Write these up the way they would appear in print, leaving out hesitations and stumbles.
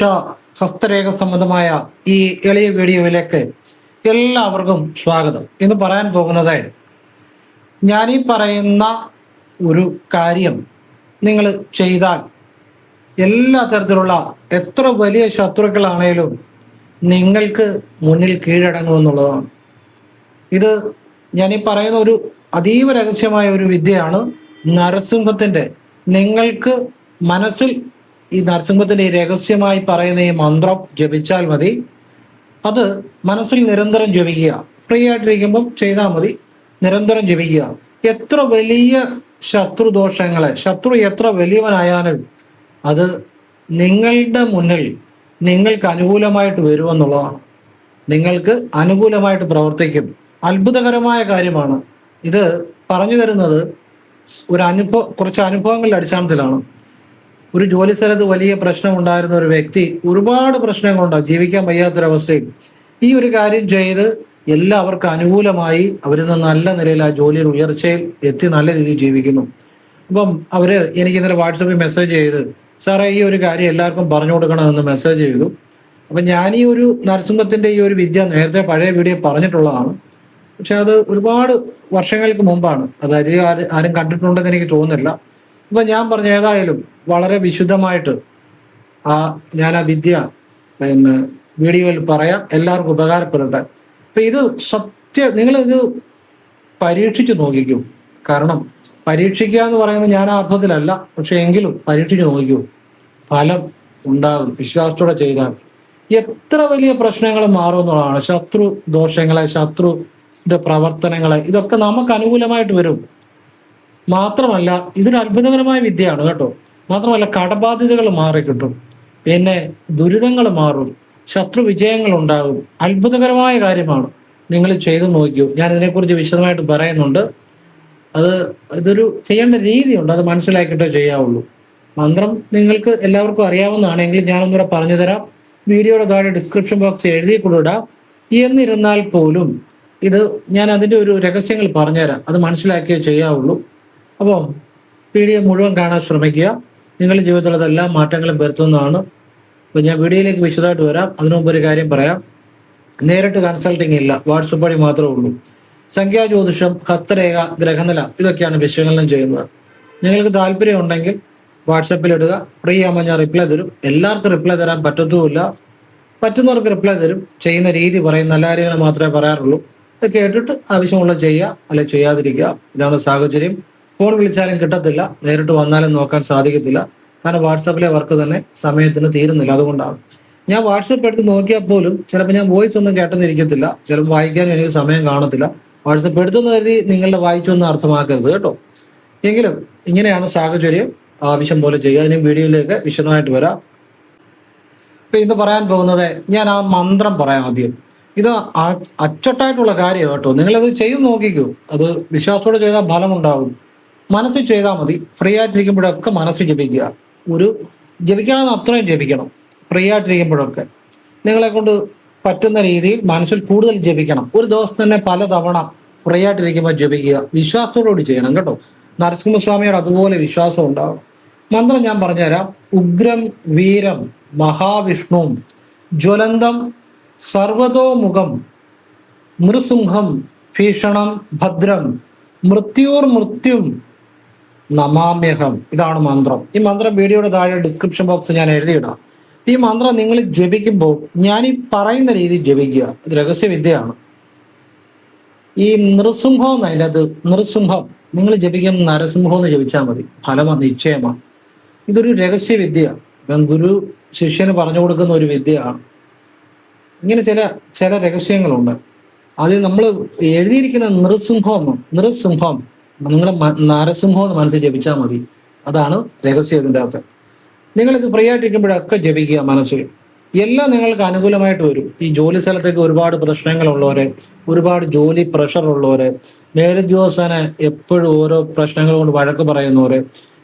ഹസ്തരേഖ സംബന്ധമായ ഈ എളിയ വീഡിയോയിലേക്ക് എല്ലാവർക്കും സ്വാഗതം. ഇന്ന് പറയാൻ പോകുന്നത്, ഞാനീ പറയുന്ന ഒരു കാര്യം നിങ്ങൾ ചെയ്താൽ എല്ലാ തരത്തിലുള്ള എത്ര വലിയ ശത്രുക്കളാണേലും നിങ്ങൾക്ക് മുന്നിൽ കീഴടങ്ങുമെന്നുള്ളതാണ്. ഇത് ഞാനീ പറയുന്ന ഒരു അതീവ രഹസ്യമായ ഒരു വിദ്യയാണ്. നരസിംഹത്തിന്റെ നിങ്ങൾക്ക് മനസ്സിൽ ഈ നരസിംഹത്തിന്റെ ഈ രഹസ്യമായി പറയുന്ന ഈ മന്ത്രം ജപിച്ചാൽ മതി. അത് മനസ്സിൽ നിരന്തരം ജപിക്കുക. ഫ്രീ ആയിട്ടിരിക്കുമ്പം ചെയ്താൽ മതി. നിരന്തരം ജപിക്കുക. എത്ര വലിയ ശത്രുദോഷങ്ങളെ, ശത്രു എത്ര വലിയവനായാലും അത് നിങ്ങളുടെ മുന്നിൽ നിങ്ങൾക്ക് അനുകൂലമായിട്ട് വരുമെന്നുള്ളതാണ്. നിങ്ങൾക്ക് അനുകൂലമായിട്ട് പ്രവർത്തിക്കും. അത്ഭുതകരമായ കാര്യമാണ്. ഇത് പറഞ്ഞു തരുന്നത് കുറച്ച് അനുഭവങ്ങളുടെ അടിസ്ഥാനത്തിലാണ്. ഒരു ജോലി സ്ഥലത്ത് വലിയ പ്രശ്നം ഉണ്ടായിരുന്ന ഒരു വ്യക്തി ഒരുപാട് പ്രശ്നങ്ങളുണ്ടാകും, ജീവിക്കാൻ വയ്യാത്തൊരവസ്ഥയിൽ ഈ ഒരു കാര്യം ചെയ്ത് എല്ലാവർക്കും അനുകൂലമായി അവരിന്ന് നല്ല നിലയിൽ ആ ജോലിയിൽ ഉയർച്ചയിൽ എത്തി നല്ല രീതിയിൽ ജീവിക്കുന്നു. അപ്പം എനിക്ക് ഇന്നലെ വാട്സപ്പിൽ മെസ്സേജ് ചെയ്ത്, സാറേ ഈ ഒരു കാര്യം എല്ലാവർക്കും പറഞ്ഞു കൊടുക്കണമെന്ന് മെസ്സേജ് ചെയ്തു. അപ്പം ഞാൻ ഈ ഒരു നരസിംഹത്തിന്റെ ഈ ഒരു വിദ്യ നേരത്തെ പഴയ വീഡിയോ പറഞ്ഞിട്ടുള്ളതാണ്. പക്ഷെ അത് ഒരുപാട് വർഷങ്ങൾക്ക് മുമ്പാണ്. അത് ആരും കണ്ടിട്ടുണ്ടെന്ന് എനിക്ക് തോന്നുന്നില്ല. അപ്പൊ ഞാൻ പറഞ്ഞു, ഏതായാലും വളരെ വിശുദ്ധമായിട്ട് ഞാൻ ആ വിദ്യ വീഡിയോയിൽ പറയാം, എല്ലാവർക്കും ഉപകാരപ്പെടട്ടെ. അപ്പൊ ഇത് നിങ്ങൾ ഇത് പരീക്ഷിച്ചു നോക്കിക്കൂ. കാരണം പരീക്ഷിക്കുക എന്ന് പറയുന്നത് ഞാൻ ആ അർത്ഥത്തിലല്ല, പക്ഷെ എങ്കിലും പരീക്ഷിച്ചു നോക്കിക്കൂ, ഫലം ഉണ്ടാകും. വിശ്വാസത്തോടെ ചെയ്താൽ എത്ര വലിയ പ്രശ്നങ്ങൾ മാറുമെന്നുള്ളതാണ്. ശത്രു ദോഷങ്ങളെ, ശത്രുന്റെ പ്രവർത്തനങ്ങളെ, ഇതൊക്കെ നമുക്ക് അനുകൂലമായിട്ട് വരും. മാത്രമല്ല ഇതൊരു അത്ഭുതകരമായ വിദ്യയാണ് കേട്ടോ. മാത്രമല്ല കടബാധ്യതകൾ മാറിക്കിട്ടും, പിന്നെ ദുരിതങ്ങൾ മാറും, ശത്രു വിജയങ്ങൾ ഉണ്ടാകും. അത്ഭുതകരമായ കാര്യമാണ്. നിങ്ങൾ ചെയ്തു നോക്കൂ. ഞാൻ ഇതിനെക്കുറിച്ച് വിശദമായിട്ട് പറയുന്നുണ്ട്. ഇതൊരു ചെയ്യേണ്ട രീതിയുണ്ട്, അത് മനസ്സിലാക്കിയിട്ടേ ചെയ്യാവുള്ളൂ. മന്ത്രം നിങ്ങൾക്ക് എല്ലാവർക്കും അറിയാവുന്നതാണെങ്കിൽ ഞാനൊന്നുകൂടെ പറഞ്ഞു തരാം. വീഡിയോയുടെ താഴെ ഡിസ്ക്രിപ്ഷൻ ബോക്സ് എഴുതി കൊടുക്കാം. എന്നിരുന്നാൽ പോലും ഞാൻ അതിൻ്റെ ഒരു രഹസ്യങ്ങൾ പറഞ്ഞുതരാം, അത് മനസ്സിലാക്കിയേ ചെയ്യാവുള്ളൂ. അപ്പോൾ വീഡിയോ മുഴുവൻ കാണാൻ ശ്രമിക്കുക. നിങ്ങളുടെ ജീവിതത്തിൽ അതെല്ലാ മാറ്റങ്ങളും വരുത്തുന്നതാണ്. അപ്പോൾ ഞാൻ വീഡിയോയിലേക്ക് വിശദമായിട്ട് വരാം. അതിനു മുമ്പ് ഒരു കാര്യം പറയാം. നേരിട്ട് കൺസൾട്ടിങ് ഇല്ല, വാട്സപ്പ് വഴി മാത്രമേ ഉള്ളൂ. സംഖ്യാജ്യോതിഷം, ഹസ്തരേഖ, ഗ്രഹനില, ഇതൊക്കെയാണ് വിശകലനം ചെയ്യുന്നത്. നിങ്ങൾക്ക് താല്പര്യം ഉണ്ടെങ്കിൽ വാട്സപ്പിൽ ഇടുക. ഫ്രീ ആകുമ്പോൾ ഞാൻ റിപ്ലൈ തരും. എല്ലാവർക്കും റിപ്ലൈ തരാൻ പറ്റത്തുമില്ല. പറ്റുന്നവർക്ക് റിപ്ലൈ തരും. ചെയ്യുന്ന രീതി പറയും, നല്ല കാര്യങ്ങൾ മാത്രമേ പറയാറുള്ളൂ. ഇത് കേട്ടിട്ട് ആവശ്യമുള്ളത് ചെയ്യുക, അല്ലെ ചെയ്യാതിരിക്കുക. ഇതാണ് സാഹചര്യം. ഫോൺ വിളിച്ചാലും കിട്ടത്തില്ല, നേരിട്ട് വന്നാലും നോക്കാൻ സാധിക്കത്തില്ല. കാരണം വാട്സാപ്പിലെ വർക്ക് തന്നെ സമയത്തിന് തീരുന്നില്ല. അതുകൊണ്ടാണ് ഞാൻ വാട്സപ്പ് എടുത്ത് നോക്കിയാൽ പോലും ചിലപ്പോൾ ഞാൻ വോയിസ് ഒന്നും കേട്ടെന്നിരിക്കത്തില്ല. ചിലപ്പോൾ വായിക്കാനും എനിക്ക് സമയം കാണത്തില്ല. വാട്സപ്പ് എടുത്തെന്ന് കരുതി നിങ്ങളുടെ വായിച്ചൊന്നും അർത്ഥമാക്കരുത് കേട്ടോ. എങ്കിലും ഇങ്ങനെയാണ് സാഹചര്യം. ആവശ്യം പോലെ ചെയ്യുക. ഇനി വീഡിയോയിലേക്ക് വിശദമായിട്ട് വരാം. ഇപ്പൊ ഇന്ന് പറയാൻ പോകുന്നത്, ഞാൻ ആ മന്ത്രം പറയാം ആദ്യം. ഇത് അച്ചട്ടായിട്ടുള്ള കാര്യം കേട്ടോ. നിങ്ങളത് ചെയ്ത് നോക്കിക്കൂ. അത് വിശ്വാസത്തോടെ ചെയ്താൽ ഫലമുണ്ടാകും. മനസ്സിൽ ചെയ്താൽ മതി. ഫ്രീ ആയിട്ടിരിക്കുമ്പോഴൊക്കെ മനസ്സിൽ ജപിക്കുക. ജപിക്കാവുന്ന അത്രയും ജപിക്കണം. ഫ്രീ ആയിട്ടിരിക്കുമ്പോഴൊക്കെ നിങ്ങളെ കൊണ്ട് പറ്റുന്ന രീതിയിൽ മനസ്സിൽ കൂടുതൽ ജപിക്കണം. ഒരു ദിവസം തന്നെ പല തവണ ഫ്രീ ആയിട്ടിരിക്കുമ്പോൾ ജപിക്കുക. വിശ്വാസത്തോടുകൂടി ചെയ്യണം കേട്ടോ. നരസിംഹസ്വാമിയോട് അതുപോലെ വിശ്വാസം ഉണ്ടാവും. മന്ത്രം ഞാൻ പറഞ്ഞുതരാം. ഉഗ്രം വീരം മഹാവിഷ്ണു ജ്വലന്തം സർവതോമുഖം നൃസിംഹം ഭീഷണം ഭദ്രം മൃത്യുർ നമാമ്യഹം. ഇതാണ് മന്ത്രം. ഈ മന്ത്രം വീഡിയോയുടെ താഴെ ഡിസ്ക്രിപ്ഷൻ ബോക്സ് ഞാൻ എഴുതിയിടാം. ഈ മന്ത്രം നിങ്ങൾ ജപിക്കുമ്പോൾ ഞാൻ ഈ പറയുന്ന രീതിയിൽ ജപിക്കുക. ഇത് രഹസ്യവിദ്യയാണ്. ഈ നൃസിംഹം എന്നതിനകത്ത് നൃസിംഹം നിങ്ങൾ ജപിക്കും, നരസിംഹം എന്ന് ജപിച്ചാൽ മതി. ഫലം നിശ്ചയമാണ്. ഇതൊരു രഹസ്യവിദ്യ. ഗുരു ശിഷ്യന് പറഞ്ഞു കൊടുക്കുന്ന ഒരു വിദ്യയാണ്. ഇങ്ങനെ ചില രഹസ്യങ്ങളുണ്ട്. അത് നമ്മൾ എഴുതിയിരിക്കുന്ന നൃസിംഹം നിങ്ങൾ നരസിംഹം എന്ന് മനസ്സിൽ ജപിച്ചാൽ മതി. അതാണ് രഹസ്യം ഇതിൻ്റെ അകത്ത്. നിങ്ങളിത് ഫ്രീ ആയിട്ടിരിക്കുമ്പോഴൊക്കെ ജപിക്കുക മനസ്സിൽ. എല്ലാം നിങ്ങൾക്ക് അനുകൂലമായിട്ട് വരും. ഈ ജോലി സ്ഥലത്തേക്ക് ഒരുപാട് പ്രശ്നങ്ങളുള്ളവരെ, ഒരുപാട് ജോലി പ്രഷർ ഉള്ളവരെ, മേലുദ്യോഗസ്ഥനെ എപ്പോഴും ഓരോ പ്രശ്നങ്ങൾ കൊണ്ട് വഴക്ക് പറയുന്നവരെ,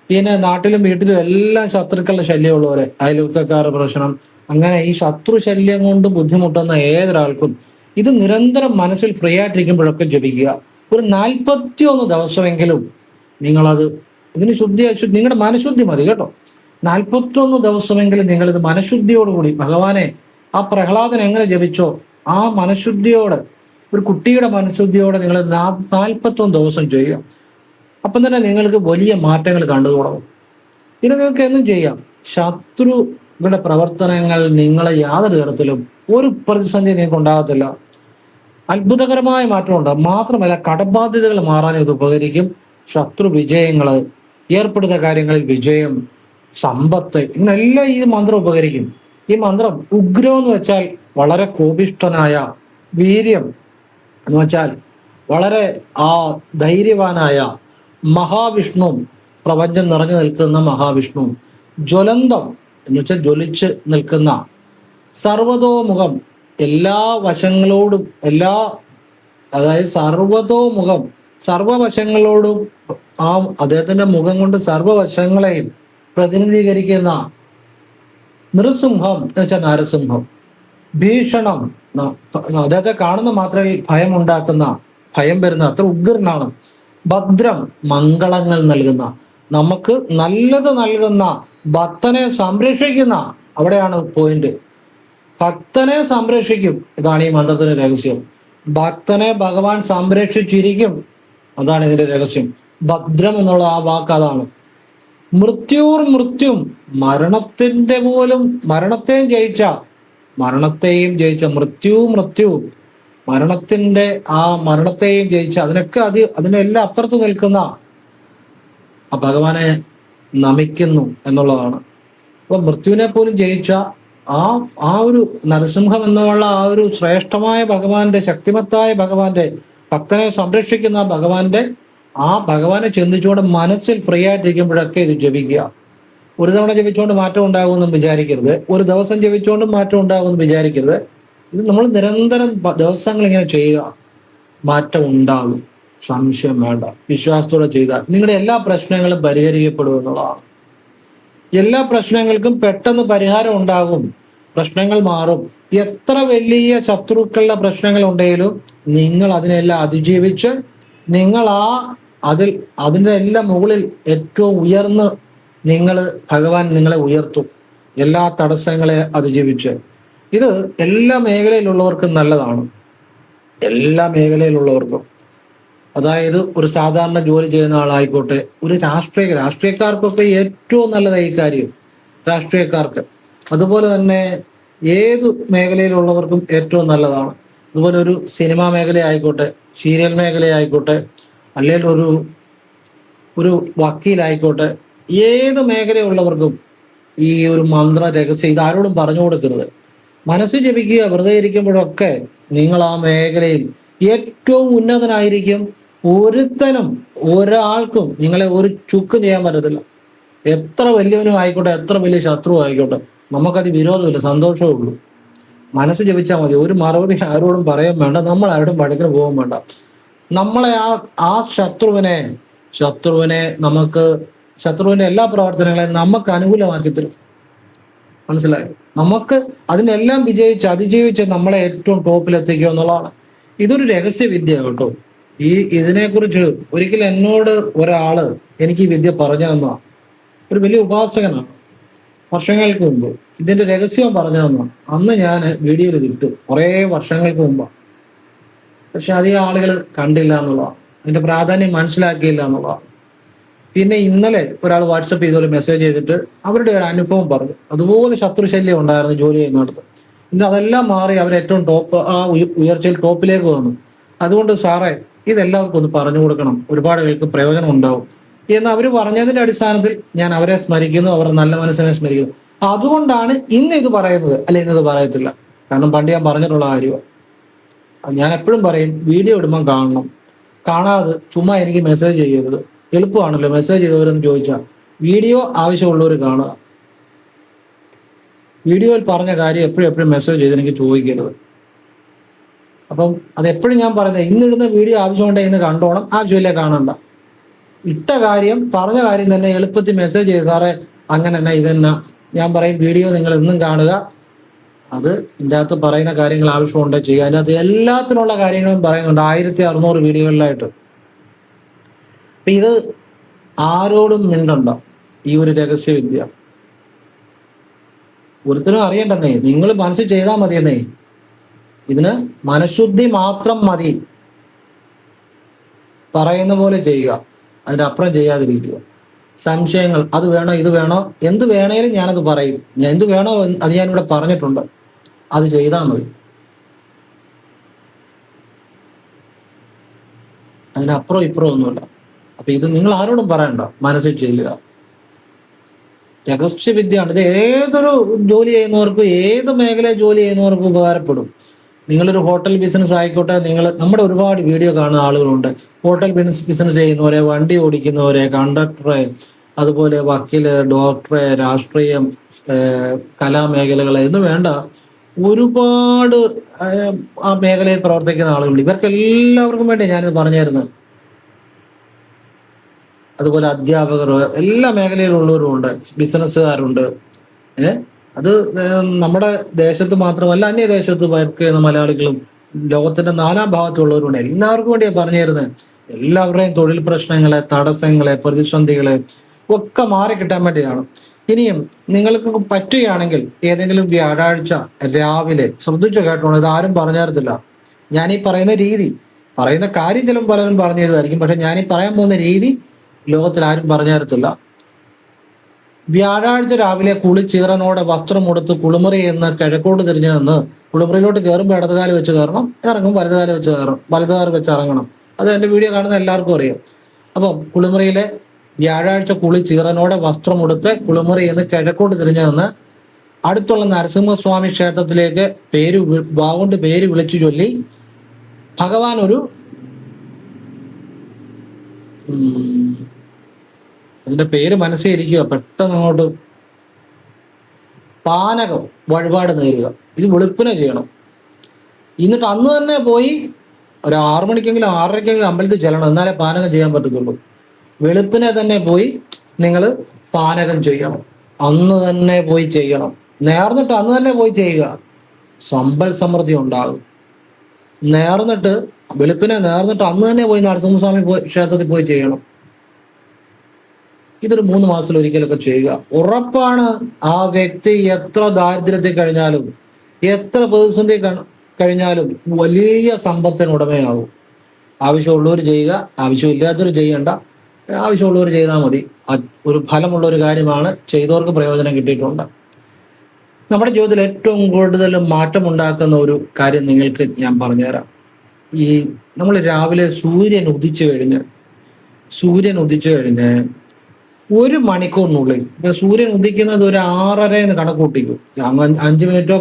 പിന്നെ നാട്ടിലും വീട്ടിലും എല്ലാം ശത്രുക്കളുടെ ശല്യമുള്ളവരെ, അയൽവക്കക്കാരുടെ പ്രശ്നം, അങ്ങനെ ഈ ശത്രു ശല്യം കൊണ്ട് ബുദ്ധിമുട്ടുന്ന ഏതൊരാൾക്കും ഇത് നിരന്തരം മനസ്സിൽ ഫ്രീ ആയിട്ടിരിക്കുമ്പോഴൊക്കെ ജപിക്കുക. ഒരു 41 ദിവസമെങ്കിലും നിങ്ങളത്, ഇതിന് നിങ്ങളുടെ മനഃശുദ്ധി മതി കേട്ടോ. 41 ദിവസമെങ്കിലും നിങ്ങളിത് മനഃശുദ്ധിയോടുകൂടി ഭഗവാനെ ആ പ്രഹ്ലാദൻ എങ്ങനെ ജപിച്ചോ ആ മനഃശുദ്ധിയോടെ, ഒരു കുട്ടിയുടെ മനഃശുദ്ധിയോടെ നിങ്ങൾ 41 ദിവസം ചെയ്യുക. അപ്പം തന്നെ നിങ്ങൾക്ക് വലിയ മാറ്റങ്ങൾ കണ്ടു തുടങ്ങും. ഇത് നിങ്ങൾക്ക് എന്നും ചെയ്യാം. ശത്രുക്കളുടെ പ്രവർത്തനങ്ങൾ നിങ്ങളെ യാതൊരു തരത്തിലും ഒരു പ്രതിസന്ധി നിങ്ങൾക്ക് ഉണ്ടാകത്തില്ല. അത്ഭുതകരമായ മാറ്റം ഉണ്ടാകും. മാത്രമല്ല കടബാധ്യതകൾ മാറാൻ ഇത് ഉപകരിക്കും. ശത്രു വിജയങ്ങൾ, ഏർപ്പെടുന്ന കാര്യങ്ങളിൽ വിജയം, സമ്പത്ത്, ഇങ്ങനെല്ലാം ഈ മന്ത്രം ഉപകരിക്കും. ഈ മന്ത്രം ഉഗ്രം എന്ന് വെച്ചാൽ വളരെ കോപിഷ്ഠനായ, വീര്യം എന്ന് വെച്ചാൽ വളരെ ധൈര്യവാനായ മഹാവിഷ്ണു, പ്രപഞ്ചം നിറഞ്ഞു നിൽക്കുന്ന മഹാവിഷ്ണു, ജ്വലന്തം എന്ന് വെച്ചാൽ ജ്വലിച്ച് നിൽക്കുന്ന, സർവതോമുഖം, എല്ലാ വശങ്ങളോടും അതായത് സർവതോമുഖം, സർവവശങ്ങളോടും അദ്ദേഹത്തിന്റെ മുഖം കൊണ്ട് സർവവശങ്ങളെയും പ്രതിനിധീകരിക്കുന്ന നൃസിംഹം എന്ന് വെച്ചാൽ നരസിംഹം, ഭീഷണം, അദ്ദേഹത്തെ കാണുന്ന മാത്രമേ ഭയമുണ്ടാക്കുന്ന, ഭയം വരുന്ന അത്ര ഉഗ്രനാണ്. ഭദ്രം, മംഗളങ്ങൾ നൽകുന്ന, നമുക്ക് നല്ലത് നൽകുന്ന, ഭക്തനെ സംരക്ഷിക്കുന്ന, അവിടെയാണ് പോയിന്റ്. ഭക്തനെ സംരക്ഷിക്കും, ഇതാണ് ഈ മന്ത്രത്തിന്റെ രഹസ്യം. ഭക്തനെ ഭഗവാൻ സംരക്ഷിച്ചിരിക്കും, അതാണ് ഇതിന്റെ രഹസ്യം. ഭദ്രം എന്നുള്ള ആ വാക്ക് അതാണ്. മൃത്യും, മരണത്തെയും ജയിച്ച മൃത്യു, മരണത്തെയും ജയിച്ച, അതിനെല്ലാം അപ്പുറത്ത് നിൽക്കുന്ന ആ ഭഗവാനെ നമിക്കുന്നു എന്നുള്ളതാണ്. അപ്പൊ മൃത്യുവിനെ പോലും ജയിച്ച ആ ഒരു നരസിംഹം എന്നുള്ള ആ ഒരു ശ്രേഷ്ഠമായ ഭഗവാന്റെ, ശക്തിമത്തായ ഭഗവാന്റെ, ഭക്തനെ സംരക്ഷിക്കുന്ന ഭഗവാനെ ചിന്തിച്ചുകൊണ്ട് മനസ്സിൽ ഫ്രീ ആയിട്ടിരിക്കുമ്പോഴൊക്കെ ഇത് ജപിക്കുക. ഒരു തവണ ജപിച്ചുകൊണ്ട് മാറ്റം ഉണ്ടാകുമെന്നും വിചാരിക്കരുത്. ഒരു ദിവസം ജപിച്ചുകൊണ്ടും മാറ്റം ഉണ്ടാകുമെന്ന് വിചാരിക്കരുത്. ഇത് നമ്മൾ നിരന്തരം ദിവസങ്ങൾ ഇങ്ങനെ ചെയ്യുക, മാറ്റം ഉണ്ടാകും, സംശയം വേണ്ട. വിശ്വാസത്തോടെ ചെയ്താൽ നിങ്ങളുടെ എല്ലാ പ്രശ്നങ്ങളും പരിഹരിക്കപ്പെടും എന്നുള്ളതാണ്. എല്ലാ പ്രശ്നങ്ങൾക്കും പെട്ടെന്ന് പരിഹാരം ഉണ്ടാകും, പ്രശ്നങ്ങൾ മാറും. എത്ര വലിയ ശത്രുക്കളുടെ പ്രശ്നങ്ങൾ ഉണ്ടെങ്കിലും നിങ്ങൾ അതിനെല്ലാം അതിജീവിച്ച് നിങ്ങൾ അതിൻ്റെ എല്ലാം മുകളിൽ ഏറ്റവും ഉയർന്ന് ഭഗവാൻ നിങ്ങളെ ഉയർത്തും, എല്ലാ തടസ്സങ്ങളെ അതിജീവിച്ച്. ഇത് എല്ലാ മേഖലയിലുള്ളവർക്കും നല്ലതാണ്, എല്ലാ മേഖലയിലുള്ളവർക്കും. അതായത് ഒരു സാധാരണ ജോലി ചെയ്യുന്ന ആളായിക്കോട്ടെ, ഒരു രാഷ്ട്രീയക്കാർക്കൊക്കെ ഏറ്റവും നല്ലതായി ഈ കാര്യം, രാഷ്ട്രീയക്കാർക്ക്. അതുപോലെ തന്നെ ഏത് മേഖലയിലുള്ളവർക്കും ഏറ്റവും നല്ലതാണ്. അതുപോലെ ഒരു സിനിമാ മേഖല ആയിക്കോട്ടെ, സീരിയൽ മേഖല ആയിക്കോട്ടെ, അല്ലെങ്കിൽ ഒരു വക്കീലായിക്കോട്ടെ, ഏത് മേഖലയുള്ളവർക്കും ഈ ഒരു മന്ത്ര രഹസ്യം ഇത് ആരോടും പറഞ്ഞു കൊടുക്കരുത്. മനസ്സിൽ ജപിക്കുക. വെറുതെ ഇരിക്കുമ്പോഴൊക്കെ നിങ്ങൾ ആ മേഖലയിൽ ഏറ്റവും ഉന്നതനായിരിക്കും. ഒരാൾക്കും നിങ്ങളെ ഒരു ചുക്ക് ചെയ്യാൻ പറ്റത്തില്ല. എത്ര വലിയവനും ആയിക്കോട്ടെ, എത്ര വലിയ ശത്രു ആയിക്കോട്ടെ, നമുക്കത് വിരോധമില്ല, സന്തോഷമേ ഉള്ളൂ. മനസ്സ് ജപിച്ചാൽ മതി. ഒരു മറുപടി ആരോടും പറയാൻ വേണ്ട, നമ്മൾ ആരോടും വഴക്കിന് പോകാൻ വേണ്ട. നമ്മളെ ആ ശത്രുവിന്റെ എല്ലാ പ്രവർത്തനങ്ങളെയും നമുക്ക് അനുകൂലമാക്കി തരും. മനസ്സിലായോ? നമുക്ക് അതിനെല്ലാം അതിജീവിച്ച് നമ്മളെ ഏറ്റവും ടോപ്പിലെത്തിക്കുക എന്നുള്ളതാണ്. ഇതൊരു രഹസ്യവിദ്യ കേട്ടോ. ഇതിനെക്കുറിച്ച് ഒരിക്കലും എന്നോട് ഒരാള് എനിക്ക് ഈ വിദ്യ പറഞ്ഞു തന്ന ഒരു വലിയ ഉപാസകനാണ്. വർഷങ്ങൾക്ക് മുമ്പ് ഇതിന്റെ രഹസ്യം പറഞ്ഞു തന്ന അന്ന് ഞാൻ വീഡിയോയിൽ ഇട്ടു, കുറേ വർഷങ്ങൾക്ക് മുമ്പാണ്. പക്ഷെ അധികം ആളുകൾ കണ്ടില്ല എന്നുള്ളതാണ്, അതിന്റെ പ്രാധാന്യം മനസ്സിലാക്കിയില്ല എന്നുള്ളതാണ്. പിന്നെ ഇന്നലെ ഒരാൾ വാട്സപ്പ് ഇതുപോലെ മെസ്സേജ് ചെയ്തിട്ട് അവരുടെ ഒരു അനുഭവം പറഞ്ഞു. അതുപോലെ ശത്രുശല്യം ഉണ്ടായിരുന്നു ജോലി ചെയ്യുന്നിടത്ത്. ഇന്ന് അതെല്ലാം മാറി അവർ ഏറ്റവും ഉയർച്ചയിൽ ടോപ്പിലേക്ക് വന്നു. അതുകൊണ്ട് സാറേ ഇതെല്ലാവർക്കും ഒന്ന് പറഞ്ഞു കൊടുക്കണം, ഒരുപാട് പേർക്ക് പ്രയോജനം ഉണ്ടാവും എന്ന് അവർ പറഞ്ഞതിന്റെ അടിസ്ഥാനത്തിൽ ഞാൻ അവരെ സ്മരിക്കുന്നു, അവരുടെ നല്ല മനസ്സിനെ സ്മരിക്കുന്നു. അതുകൊണ്ടാണ് ഇന്ന് ഇത് പറയുന്നത്, അല്ലെ ഇന്നത് പറയത്തില്ല. കാരണം പണ്ട് ഞാൻ പറഞ്ഞിട്ടുള്ള കാര്യമാണ്. ഞാൻ എപ്പോഴും പറയും, വീഡിയോ ഇടുമ്പം കാണണം, കാണാതെ ചുമ്മാ എനിക്ക് മെസ്സേജ് ചെയ്യരുത്. എളുപ്പമാണല്ലോ മെസ്സേജ് ചെയ്തവരെന്ന് ചോദിച്ചാൽ. വീഡിയോ ആവശ്യമുള്ളവർ കാണുക. വീഡിയോയിൽ പറഞ്ഞ കാര്യം എപ്പോഴും മെസ്സേജ് ചെയ്ത് എനിക്ക് ചോദിക്കരുത്. അപ്പം അതെപ്പോഴും ഞാൻ പറയുന്നത്, ഇന്നിടുന്ന വീഡിയോ ആവശ്യമുണ്ടെങ്കിൽ ഇന്ന് കണ്ടോണം, ആവശ്യമില്ല കാണണ്ട. ഇട്ട കാര്യം, പറഞ്ഞ കാര്യം തന്നെ എളുപ്പത്തിൽ മെസ്സേജ് ചെയ്ത് സാറേ അങ്ങനെ തന്നെ ഇതെന്നാ. ഞാൻ പറയും വീഡിയോ നിങ്ങൾ ഇന്നും കാണുക, അത് ഇതിൻ്റെ അകത്ത് പറയുന്ന കാര്യങ്ങൾ ആവശ്യമുണ്ട് ചെയ്യുക. അതിനകത്ത് എല്ലാത്തിനുള്ള കാര്യങ്ങളും പറയുന്നുണ്ട്, 1600 വീഡിയോകളിലായിട്ട്. അപ്പം ഇത് ആരോടും മിണ്ടണ്ട, ഈ ഒരു രഹസ്യവിദ്യ. ഒരുത്തരും അറിയണ്ടെന്നേ, നിങ്ങൾ മനസ്സിൽ ചെയ്താൽ മതിയെന്നേ. ഇതിന് മനഃശുദ്ധി മാത്രം മതി. പറയുന്ന പോലെ ചെയ്യുക, അതിനപ്പുറം ചെയ്യാതിരിക്കുക. സംശയങ്ങൾ, അത് വേണോ ഇത് വേണോ, എന്ത് വേണേലും ഞാനത് പറയും. ഞാൻ എന്ത് വേണോ അത് ഞാനിവിടെ പറഞ്ഞിട്ടുണ്ട്, അത് ചെയ്താൽ മതി. അതിനപ്പുറം ഇപ്പുറം ഒന്നുമില്ല. അപ്പൊ ഇത് നിങ്ങൾ ആരോടും പറയണ്ട, മനസ്സിൽ ചെല്ലുക. രഹസ്യവിദ്യയാണ് ഇത്. ഏതൊരു ജോലി ചെയ്യുന്നവർക്കും ഏത് മേഖലയിൽ ജോലി ചെയ്യുന്നവർക്കും ഉപകാരപ്പെടും. നിങ്ങളൊരു ഹോട്ടൽ ബിസിനസ് ആയിക്കോട്ടെ, നമ്മുടെ ഒരുപാട് വീഡിയോ കാണുന്ന ആളുകളുണ്ട്. ഹോട്ടൽ ബിസിനസ് ചെയ്യുന്നവരെ, വണ്ടി ഓടിക്കുന്നവരെ, കണ്ടക്ടറെ, അതുപോലെ വക്കീല്, ഡോക്ടറെ, രാഷ്ട്രീയം, കലാമേഖലകളെ എന്ന് വേണ്ട ഒരുപാട് ആ മേഖലയിൽ പ്രവർത്തിക്കുന്ന ആളുകളുണ്ട്. ഇവർക്ക് എല്ലാവർക്കും വേണ്ടി ഞാനിത് പറഞ്ഞു തരുന്നത്. അതുപോലെ അധ്യാപകർ, എല്ലാ മേഖലയിലുള്ളവരും ഉണ്ട്, ബിസിനസ്സുകാരുണ്ട്. അത് നമ്മുടെ ദേശത്ത് മാത്രമല്ല, അന്യദേശത്ത് വർക്ക് ചെയ്യുന്ന മലയാളികളും ലോകത്തിന്റെ നാനാഭാഗത്തുള്ളവരുണ്ട്. എല്ലാവർക്കും വേണ്ടിയാണ് പറഞ്ഞു തരുന്നത്. എല്ലാവരുടെയും തൊഴിൽ പ്രശ്നങ്ങളെ, തടസ്സങ്ങളെ, പ്രതിസന്ധികളെ ഒക്കെ മാറിക്കിട്ടാൻ വേണ്ടിയാണ്. ഇനിയും നിങ്ങൾക്ക് പറ്റുകയാണെങ്കിൽ ഏതെങ്കിലും വ്യാഴാഴ്ച രാവിലെ ശ്രദ്ധിച്ചു കേട്ടോണം, ഇത് ആരും പറഞ്ഞു തരത്തില്ല. ഞാനീ പറയുന്ന രീതി, പറയുന്ന കാര്യം ചിലപ്പോൾ പലരും പറഞ്ഞു തരുമായിരിക്കും, പക്ഷെ ഞാനീ പറയാൻ പോകുന്ന രീതി ലോകത്തിൽ ആരും പറഞ്ഞു തരത്തില്ല. വ്യാഴാഴ്ച രാവിലെ കുളിച്ചീറനോടെ വസ്ത്രമെടുത്ത് കുളിമുറി എന്ന് കിഴക്കോട്ട് തിരിഞ്ഞു നിന്ന് കുളിമുറിയിലോട്ട് കയറുമ്പോൾ ഇടതുകാല് വെച്ച് കയറണം, ഇറങ്ങും വലതുകാല് വെച്ച് കയറണം, വലതുകാല് വെച്ച് ഇറങ്ങണം. അത് എൻ്റെ വീഡിയോ കാണുന്ന എല്ലാവർക്കും അറിയാം. അപ്പം കുളിമുറിയിലെ വ്യാഴാഴ്ച കുളിച്ചീറനോടെ വസ്ത്രമെടുത്ത് കുളിമുറി എന്ന് കിഴക്കോട്ട് തിരിഞ്ഞു നിന്ന് അടുത്തുള്ള നരസിംഹസ്വാമി ക്ഷേത്രത്തിലേക്ക് വാഗോണ്ട് പേര് വിളിച്ചു ചൊല്ലി ഭഗവാൻ ഒരു അതിന്റെ പേര് മനസ്സിൽ ഇരിക്കുക, പെട്ടെന്ന് അങ്ങോട്ട് പാനകം വഴിപാട് നേരുക. ഇത് വെളുപ്പിനെ ചെയ്യണം. എന്നിട്ട് അന്ന് തന്നെ പോയി ഒരു 6 മണിക്കെങ്കിലും 6:30-ക്കെങ്കിലും അമ്പലത്തിൽ ചെല്ലണം, എന്നാലേ പാനകം ചെയ്യാൻ പറ്റത്തുള്ളൂ. വെളുപ്പിനെ തന്നെ പോയി നിങ്ങൾ പാനകം ചെയ്യണം, അന്ന് തന്നെ പോയി ചെയ്യണം. നേർന്നിട്ട് അന്ന് തന്നെ പോയി ചെയ്യുക, സമ്പൽ സമൃദ്ധി ഉണ്ടാകും. വെളുപ്പിനെ നേർന്നിട്ട് അന്ന് തന്നെ പോയി നരസിംഹസ്വാമി ക്ഷേത്രത്തിൽ പോയി ചെയ്യണം. ഇതൊരു 3 മാസത്തിൽ ഒരിക്കലൊക്കെ ചെയ്യുക. ഉറപ്പാണ് ആ വ്യക്തി എത്ര ദാരിദ്ര്യത്തിൽ കഴിഞ്ഞാലും, എത്ര പ്രതിസന്ധി കഴിഞ്ഞാലും വലിയ സമ്പത്തിന് ഉടമയാകും. ആവശ്യമുള്ളവർ ചെയ്യുക, ആവശ്യമില്ലാത്തവർ ചെയ്യണ്ട. ആവശ്യമുള്ളവർ ചെയ്താൽ മതി. ഒരു ഫലമുള്ള ഒരു കാര്യമാണ്, ചെയ്തവർക്ക് പ്രയോജനം കിട്ടിയിട്ടുണ്ട്. നമ്മുടെ ജീവിതത്തിൽ ഏറ്റവും കൂടുതൽ മാറ്റമുണ്ടാക്കുന്ന ഒരു കാര്യം നിങ്ങൾക്ക് ഞാൻ പറഞ്ഞുതരാം. നമ്മൾ രാവിലെ സൂര്യൻ ഉദിച്ചു കഴിഞ്ഞ് 1 മണിക്കൂറിനുള്ളിൽ, ഇപ്പൊ സൂര്യൻ ഉദിക്കുന്നത് ഒരു 6:30 എന്ന് കണക്ക് കൂട്ടിക്കും. 5 മിനിറ്റോ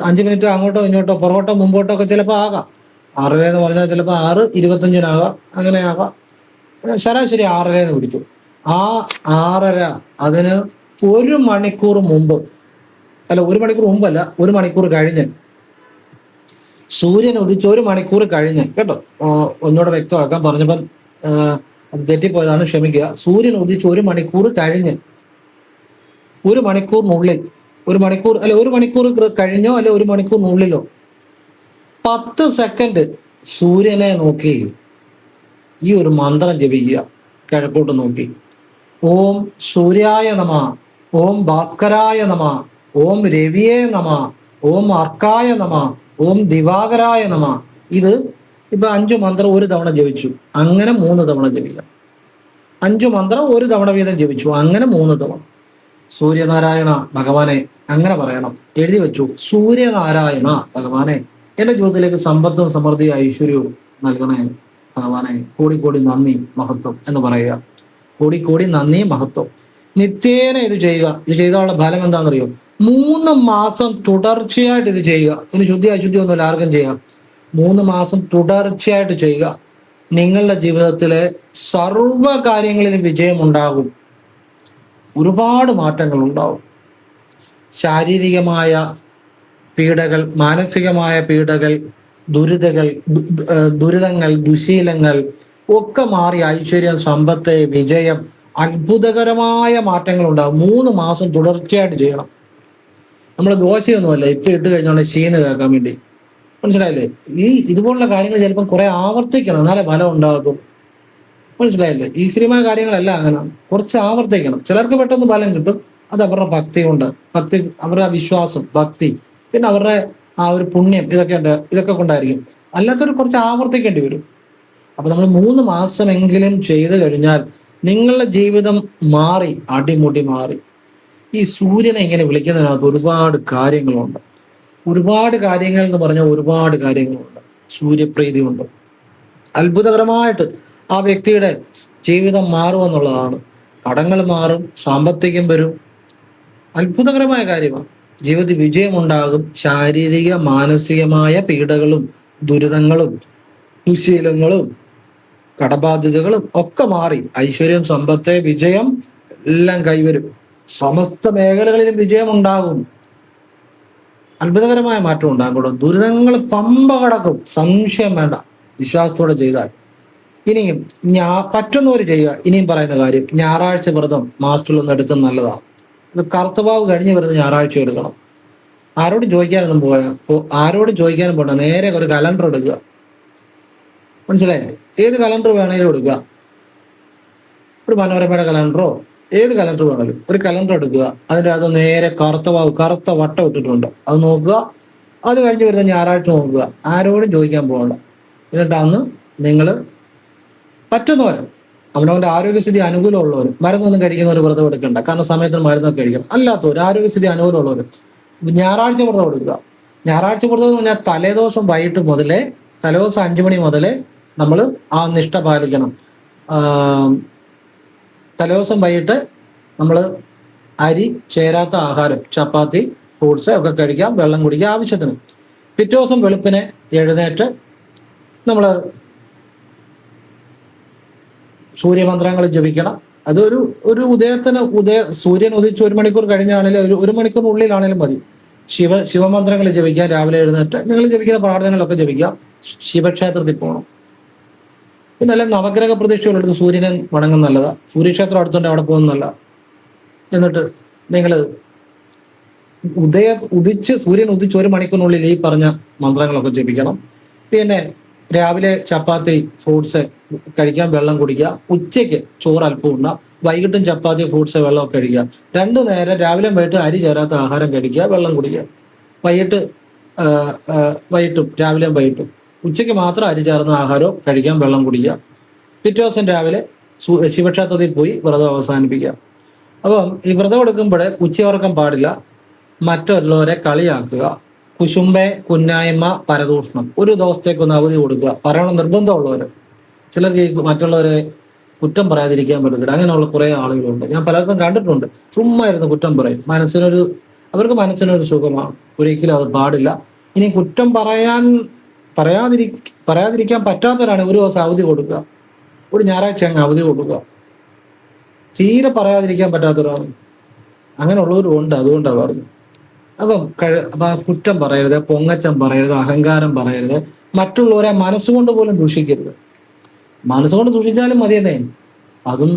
5 മിനിറ്റോ അങ്ങോട്ടോ ഇങ്ങോട്ടോ പുറകോട്ടോ മുമ്പോട്ടോ ഒക്കെ ചിലപ്പോൾ ആകാം. 6:30 എന്ന് പറഞ്ഞാൽ ചിലപ്പോൾ 6:25 അങ്ങനെ ആകാം. ശരാശരി 6:30 എന്ന് പിടിച്ചു. ആ 6:30 അതിന് 1 മണിക്കൂർ മുമ്പ്, അല്ല 1 മണിക്കൂർ മുമ്പല്ല, 1 മണിക്കൂർ കഴിഞ്ഞ്, സൂര്യൻ ഉദിച്ച് 1 മണിക്കൂർ കഴിഞ്ഞ്, കേട്ടോ, ഒന്നുകൂടെ വ്യക്തമാക്കാൻ പറഞ്ഞപ്പം അത് തെറ്റിപ്പോയതാണ്, ക്ഷമിക്കുക. സൂര്യൻ ഉദിച്ച് 1 മണിക്കൂർ കഴിഞ്ഞ്, 1 മണിക്കൂറിനുള്ളിൽ, 1 മണിക്കൂർ കഴിഞ്ഞോ അല്ലെ 1 മണിക്കൂറിനുള്ളിലോ 10 സെക്കൻഡ് സൂര്യനെ നോക്കി ഈ ഒരു മന്ത്രം ജപിക്കുക. കിഴക്കോട്ട് നോക്കി, ഓം സൂര്യായ നമ, ഓം ഭാസ്കരായ നമ, ഓം രവിയേ നമ, ഓം അർക്കായ നമ, ഓം ദിവാകരായ നമ. ഇത് ഇപ്പൊ 5 മന്ത്രം 1 തവണ ജപിച്ചു, അങ്ങനെ 3 തവണ ജപിക്കാം. 5 മന്ത്രം 1 തവണ വീതം ജപിച്ചു, അങ്ങനെ 3 തവണ. സൂര്യനാരായണ ഭഗവാനെ, അങ്ങനെ പറയണം, എഴുതി വെച്ചു. സൂര്യനാരായണ ഭഗവാനെ, എന്റെ ജീവിതത്തിലേക്ക് സമ്പത്തും സമൃദ്ധിയും ഐശ്വര്യവും നൽകണേ ഭഗവാനെ, കോടി നന്ദി മഹത്വം എന്ന് പറയുക. കോടി നന്ദി മഹത്വം. നിത്യേന ഇത് ചെയ്യുക. ഇത് ചെയ്താലുള്ള ഫലം എന്താണെന്നറിയോ? 3 മാസം തുടർച്ചയായിട്ട് ഇത് ചെയ്യുക. ഇനി ശുദ്ധി അശുദ്ധി ഒന്നുമില്ല, ആർക്കും ചെയ്യാം. 3 മാസം തുടർച്ചയായിട്ട് ചെയ്യുക. നിങ്ങളുടെ ജീവിതത്തിലെ സർവ കാര്യങ്ങളിലും വിജയമുണ്ടാകും. ഒരുപാട് മാറ്റങ്ങൾ ഉണ്ടാവും. ശാരീരികമായ പീഡകൾ, മാനസികമായ പീഡകൾ, ദുരിതങ്ങൾ, ദുശീലങ്ങൾ ഒക്കെ മാറി ഐശ്വര്യം, സമ്പത്ത്, വിജയം, അത്ഭുതകരമായ മാറ്റങ്ങൾ ഉണ്ടാകും. 3 മാസം തുടർച്ചയായിട്ട് ചെയ്യണം. നമ്മൾ ദോശയൊന്നുമല്ല ഇപ്പൊ ഇട്ട് കഴിഞ്ഞാൽ ക്ഷീണ് കേൾക്കാൻ വേണ്ടി, മനസ്സിലായില്ലേ? ഇതുപോലുള്ള കാര്യങ്ങൾ ചിലപ്പം കുറെ ആവർത്തിക്കണം, എന്നാലേ ഫലം ഉണ്ടാകും. മനസ്സിലായില്ലേ? ഈശ്വര്യമായ കാര്യങ്ങളല്ല അങ്ങനെ, കുറച്ച് ആവർത്തിക്കണം. ചിലർക്ക് പെട്ടെന്ന് ഫലം കിട്ടും, അത് അവരുടെ ഭക്തി കൊണ്ട്, ഭക്തി അവരുടെ വിശ്വാസം, ഭക്തി, പിന്നെ അവരുടെ ആ ഒരു പുണ്യം, ഇതൊക്കെ ഉണ്ട്, ഇതൊക്കെ കൊണ്ടായിരിക്കും. അല്ലാത്തൊരു കുറച്ച് ആവർത്തിക്കേണ്ടി വരും. അപ്പൊ നമ്മൾ 3 മാസമെങ്കിലും ചെയ്തു കഴിഞ്ഞാൽ നിങ്ങളുടെ ജീവിതം മാറി, അടിമുടി മാറി. ഈ സൂര്യനെ ഇങ്ങനെ വിളിക്കുന്നതിനകത്ത് ഒരുപാട് കാര്യങ്ങളുണ്ട്. ഒരുപാട് കാര്യങ്ങൾ എന്ന് പറഞ്ഞാൽ ഒരുപാട് കാര്യങ്ങളുണ്ട്. സൂര്യപ്രീതി കൊണ്ട് അത്ഭുതകരമായിട്ട് ആ വ്യക്തിയുടെ ജീവിതം മാറുമെന്നുള്ളതാണ്. കടങ്ങൾ മാറും, സാമ്പത്തികം വരും, അത്ഭുതകരമായ കാര്യമാണ്. ജീവിതത്തിൽ വിജയമുണ്ടാകും. ശാരീരിക മാനസികമായ പീഡകളും ദുരിതങ്ങളും ദുശീലങ്ങളും കടബാധ്യതകളും ഒക്കെ മാറി ഐശ്വര്യം, സമ്പത്ത്, വിജയം എല്ലാം കൈവരും. സമസ്ത മേഖലകളിലും വിജയമുണ്ടാകും. അത്ഭുതകരമായ മാറ്റം ഉണ്ടാകും. ദുരിതങ്ങൾ പമ്പ കടക്കും, സംശയം വേണ്ട, വിശ്വാസത്തോടെ ചെയ്താൽ. ഇനിയും പറ്റുന്നവർ ചെയ്യുക. ഇനിയും പറയുന്ന കാര്യം, ഞായറാഴ്ച വ്രതം മാസത്തിലൊന്നും എടുക്കുന്നത് നല്ലതാണ്. ഇത് കർത്തവാവ് കഴിഞ്ഞ് വരുന്ന ഞായറാഴ്ച എടുക്കണം. ആരോടും ചോദിക്കാനൊന്നും ആരോടും ചോദിക്കാനും പോകണ്ട, നേരെ ഒരു കലണ്ടർ എടുക്കുക. മനസ്സിലായില്ലേ? ഏത് കലണ്ടർ വേണേലും എടുക്കുക. ഒരു മനോരമയുടെ കലണ്ടറോ ഏത് കലണ്ടർ വേണേലും ഒരു കലണ്ടർ എടുക്കുക. അതിൻ്റെ അത് നേരെ കറുത്ത വട്ടം ഇട്ടിട്ടുണ്ട്, അത് നോക്കുക. അത് കഴിഞ്ഞ് വരുന്ന ഞായറാഴ്ച നോക്കുക. ആരോടും ചോദിക്കാൻ പോകണ്ട. എന്നിട്ട് അന്ന് നിങ്ങൾ പറ്റുന്നവർ, അവനവൻ്റെ ആരോഗ്യസ്ഥിതി അനുകൂലമുള്ളവർ, മരുന്നൊന്നും കഴിക്കുന്നവർ വ്രതം എടുക്കണ്ട. കാരണം സമയത്തിന് മരുന്നൊക്കെ കഴിക്കണം. അല്ലാത്തവർ, ആരോഗ്യസ്ഥിതി അനുകൂലമുള്ളവർ ഞായറാഴ്ച വ്രതം എടുക്കുക. ഞായറാഴ്ച വ്രതം എന്ന് പറഞ്ഞാൽ തലേദിവസം വൈകിട്ട് മുതലേ, തലേദിവസം 5 മണി മുതലേ നമ്മൾ ആ നിഷ്ഠ പാലിക്കണം. തലേദിവസം വൈകിട്ട് നമ്മൾ അരി ചേരാത്ത ആഹാരം, ചപ്പാത്തി, ഫ്രൂട്ട്സ് ഒക്കെ കഴിക്കാം, വെള്ളം കുടിക്കുക ആവശ്യത്തിന്. പിറ്റേ ദിവസം വെളുപ്പിനെ എഴുന്നേറ്റ് നമ്മൾ സൂര്യമന്ത്രങ്ങൾ ജപിക്കണം. അതൊരു സൂര്യൻ ഉദിച്ച് 1 മണിക്കൂർ കഴിഞ്ഞാണെങ്കിലും 1 മണിക്കൂറിനുള്ളിലാണേലും മതി. ശിവമന്ത്രങ്ങൾ ജപിക്കുക. രാവിലെ എഴുന്നേറ്റ് നിങ്ങൾ ജപിക്കുന്ന പ്രാർത്ഥനകളൊക്കെ ജപിക്കുക. ശിവക്ഷേത്രത്തിൽ പോകണം. പിന്നെ നവഗ്രഹ പ്രതിഷ്ഠകളെടുത്ത് സൂര്യനെ വണങ്ങുന്ന നല്ലതാണ്. സൂര്യക്ഷേത്രം അടുത്തുണ്ട്, അവിടെ പോകുന്നല്ല. എന്നിട്ട് നിങ്ങൾ സൂര്യൻ ഉദിച്ച് 1 മണിക്കൂറിനുള്ളിൽ ഈ പറഞ്ഞ മന്ത്രങ്ങളൊക്കെ ജപിക്കണം. പിന്നെ രാവിലെ ചപ്പാത്തി, ഫ്രൂട്ട്സ് കഴിക്കാൻ, വെള്ളം കുടിക്കുക. ഉച്ചയ്ക്ക് ചോറ് അല്പം ഉണ്ണാം. വൈകിട്ടും ചപ്പാത്തി, ഫ്രൂട്ട്സ്, വെള്ളമൊക്കെ കഴിക്കുക. 2 നേരം രാവിലെയും വൈകിട്ട് അരി ചേരാത്ത ആഹാരം കഴിക്കുക, വെള്ളം കുടിക്കുക. വൈകിട്ടും രാവിലെയും വൈകിട്ടും. ഉച്ചയ്ക്ക് മാത്രം അരി ചേർന്ന ആഹാരവും കഴിക്കാം, വെള്ളം കുടിക്കുക. പിറ്റേ ദിവസം രാവിലെ ശിവക്ഷേത്രത്തിൽ പോയി വ്രതം അവസാനിപ്പിക്കുക. അപ്പം ഈ വ്രതം എടുക്കുമ്പോൾ ഉച്ചയുറക്കം പാടില്ല. മറ്റുള്ളവരെ കളിയാക്കുക, കുശുമ്പെ, കുന്നായ്മ, പരദൂഷണം. ഒരു ദിവസത്തേക്കൊന്ന് അവധി കൊടുക്കുക. പറയണം നിർബന്ധമുള്ളവർ. ചിലർക്ക് മറ്റുള്ളവരെ കുറ്റം പറയാതിരിക്കാൻ പറ്റത്തില്ല. അങ്ങനെയുള്ള കുറേ ആളുകളുണ്ട്. ഞാൻ പലർക്കും കണ്ടിട്ടുണ്ട്. ചുമ്മാ ഇരുന്ന് കുറ്റം പറയും. അവർക്ക് മനസ്സിനൊരു സുഖമാണ്. ഒരിക്കലും അത് പാടില്ല. ഇനി കുറ്റം പറയാതിരിക്കാൻ പറ്റാത്തവരാണ് ഒരു ദിവസം അവധി കൊടുക്കുക. ഒരു ഞായറാഴ്ച അങ്ങ് അവധി കൊടുക്കുക. തീരെ പറയാതിരിക്കാൻ പറ്റാത്തവരാണ്. അങ്ങനെയുള്ളവരും ഉണ്ട്. അതുകൊണ്ടാണ് പറഞ്ഞു. അപ്പം കുറ്റം പറയരുത്, പൊങ്ങച്ചം പറയരുത്, അഹങ്കാരം പറയരുത്. മറ്റുള്ളവരെ മനസ്സുകൊണ്ട് പോലും ദൂഷിക്കരുത്. മനസ്സുകൊണ്ട് ദൂഷിച്ചാലും മതിയെന്നേ. അതും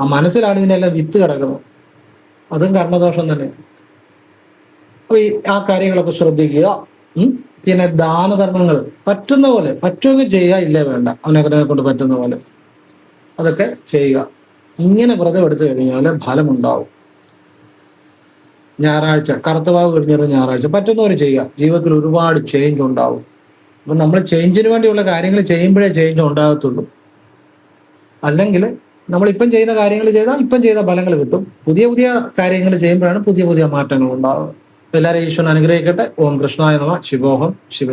ആ മനസ്സിലാണ് ഇതിനെല്ലാം വിത്ത് കിടക്കുന്നത്. അതും കർമ്മദോഷം തന്നെ. അപ്പൊ ആ കാര്യങ്ങളൊക്കെ ശ്രദ്ധിക്കുക. പിന്നെ ദാനധർമ്മങ്ങൾ പറ്റുന്ന പോലെ, പറ്റുമെങ്കിൽ ചെയ്യുക, ഇല്ലേ വേണ്ട, അവനെ കൊണ്ട് പറ്റുന്ന പോലെ അതൊക്കെ ചെയ്യുക. ഇങ്ങനെ വ്രതം എടുത്തു കഴിഞ്ഞാൽ ഫലമുണ്ടാവും. ഞായറാഴ്ച കറുത്തവാവ് കഴിഞ്ഞിരുന്ന ഞായറാഴ്ച പറ്റുന്നവർ ചെയ്യുക. ജീവിതത്തിൽ ഒരുപാട് ചേഞ്ച് ഉണ്ടാവും. അപ്പം നമ്മൾ ചേഞ്ചിന് വേണ്ടിയുള്ള കാര്യങ്ങൾ ചെയ്യുമ്പോഴേ ചേഞ്ച് ഉണ്ടാകത്തുള്ളൂ. അല്ലെങ്കിൽ നമ്മളിപ്പം ചെയ്യുന്ന കാര്യങ്ങൾ ചെയ്താൽ ഇപ്പം ചെയ്ത ഫലങ്ങൾ കിട്ടും. പുതിയ കാര്യങ്ങൾ ചെയ്യുമ്പോഴാണ് പുതിയ മാറ്റങ്ങൾ ഉണ്ടാവുക. എല്ലാവരെയും ഈശ്വരൻ അനുഗ്രഹിക്കട്ടെ. ഓം കൃഷ്ണായ നമഃ. ശിവോഹം. ശിവ.